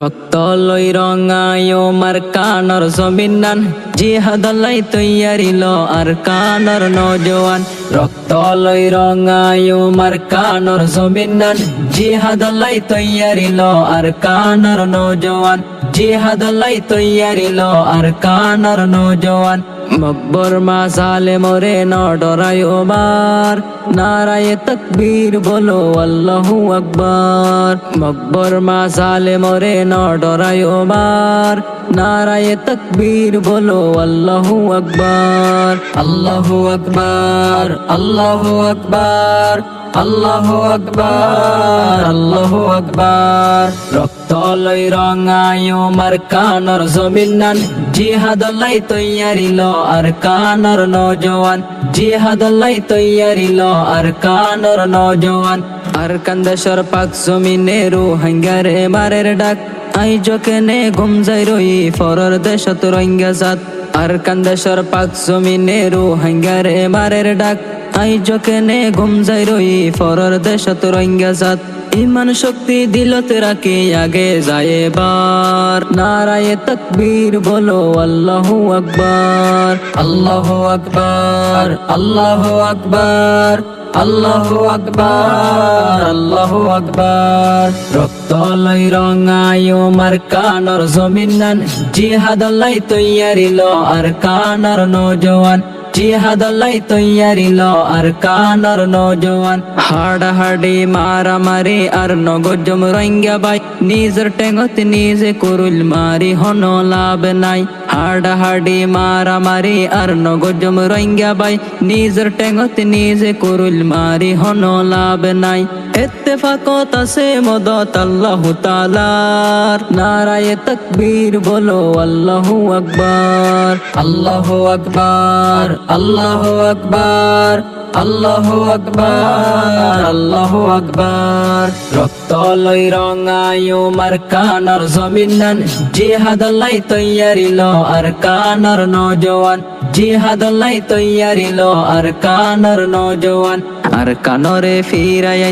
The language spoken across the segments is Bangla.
রক্তলই রঙায়ো মার কানর জমিনান জিহাদালাই তৈয়ারিল আর কানর নজওয়ান রক্তলই রঙায়ো মার কানর জমিনান জিহাদালাই তৈয়ারিল আর কানর নজওয়ান জিহাদালাই তৈয়ারিল আর কানর নজওয়ান মকবর মা সালে মোরে ন ডরাই ওবার নারায়ে তকবীর বলো আল্লাহু আকবার মকবর মা সালে মোরে ন ডরাই ওবার নারায়ে তকবীর বলো আল্লাহু আকবার আল্লাহু আকবার আল্লাহু আকবার আল্লাহু আকবার আল্লাহু আকবার রক্তলই রঙায়ো মার কানর জমিনান জিহাদালাই তৈয়ারিল আর কানর নজওয়ান জিহাদালাই তৈয়ারিল আর কানর নজওয়ান আর কান্দেশর পাক জমিনে রোহিঙ্গারে মারের ডাক আই জকেনে ঘুম যাই রই ফরর দেশত রোহিঙ্গা জাত আর কান্দেশর পাক জমিনে রোহিঙ্গারে মারের ডাক আই জকেনে ঘুম যাই রই ফরর দেশত রোহিঙ্গা জাত ইমান শক্তি দিলতে রাখি আগে যায় বার নারায়ে তকবীর বলো আল্লাহু আকবার আল্লাহু আকবার আল্লাহু আকবার আল্লাহু আকবার আল্লাহু আকবার রক্তলই রঙায়ো মার কানর জমিনান জিহাদালাই তৈয়ারিল আর কানর নজওয়ান জিহাদালাই তৈয়ারিল আর কানর নজওয়ান হাডাহাডি মারামারি আর নগজম রোহিঙ্গা বাই নিজের টেঙ্গত নিজে কুরুল মারি হন লাভ নাই হাডাহাডি মারামারি আর নগজম রোহিঙ্গা বাই নিজের টেঙ্গত নিজে কুরুল মারি হন লাভ নাই ইত্তেফাকত আছে মদত আল্লাহু তাআলার নারায়ে তকবীর বলো আল্লাহু আকবার আল্লাহু আকবার আল্লাহু আকবার আল্লাহু আকবার আল্লাহু আকবার রক্তলই রঙায়ো মার কানর জমিনান জিহাদালাই তৈয়ারিল আর কানর নজওয়ান জিহাদালাই তৈয়ারিল আর কানর নজওয়ান আর কানরে ফিরাই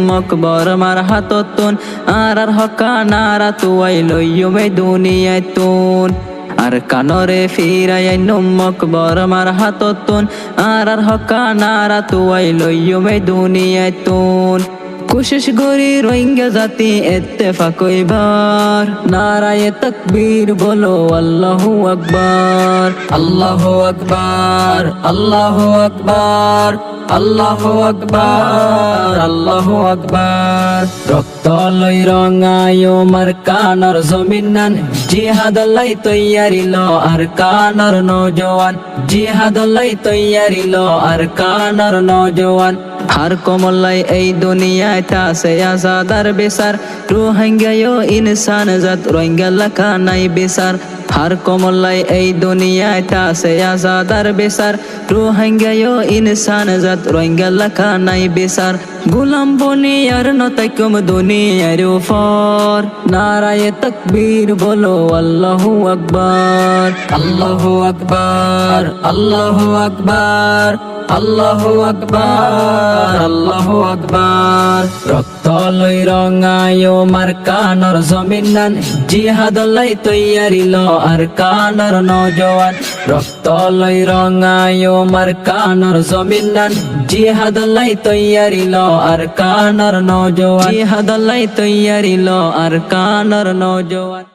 মকবর মার হাততুন আর হকা নারা তুয়াই লইয়ুমে দুনিয়াতুন আর কানরে ফিরাই মকবর মার হাততুন আর হকা নারা তুয়াই লইয়ুমে দুনিয়াতুন কোশিশ করি রোহিঙ্গা জাতি ইত্তেফাক হইবার নারায়ে তকবীর বলো আল্লাহু আকবার আল্লাহু আকবার আল্লাহু আকবার আল্লাহু আকবার আল্লাহু আকবার রক্তলই রঙায়ো মার কানর জমিনান জিহাদালাই তৈয়ারিল আর কানর নজওয়ান জিহাদালাই তৈয়ারিল আর কানর নজওয়ান হার কমলাই এই দুনিয়ায় তাসে আজাদার বেসার রোহিঙ্গায়ো ইনসান জাত রোহিঙ্গা লাখা নাই বেসার হার কমলাই এই দুনিয়ায় তাসে আজাদার বেসার রোহিঙ্গায়ো ইনসান জাত রোহিঙ্গা লাখা নাই বেসার গোলাম বনি আর নতাইকুম দুনিয়ার উপর নারায়ে তকবীর বলো আল্লাহু আকবার আল্লাহু আকবার আল্লাহু আকবার আল্লাহু আকবার আল্লাহু আকবার রক্তলই রঙায়ো মার কানর জমিনান জিহাদালাই তৈয়ারিল আর কানর নজওয়ান রক্তলই রঙায়ো মার কানর জমিনান জিহাদালাই তৈয়ারিল আর কানর নজওয়ান জিহাদালাই তৈয়ারিল আর কানর নজওয়ান।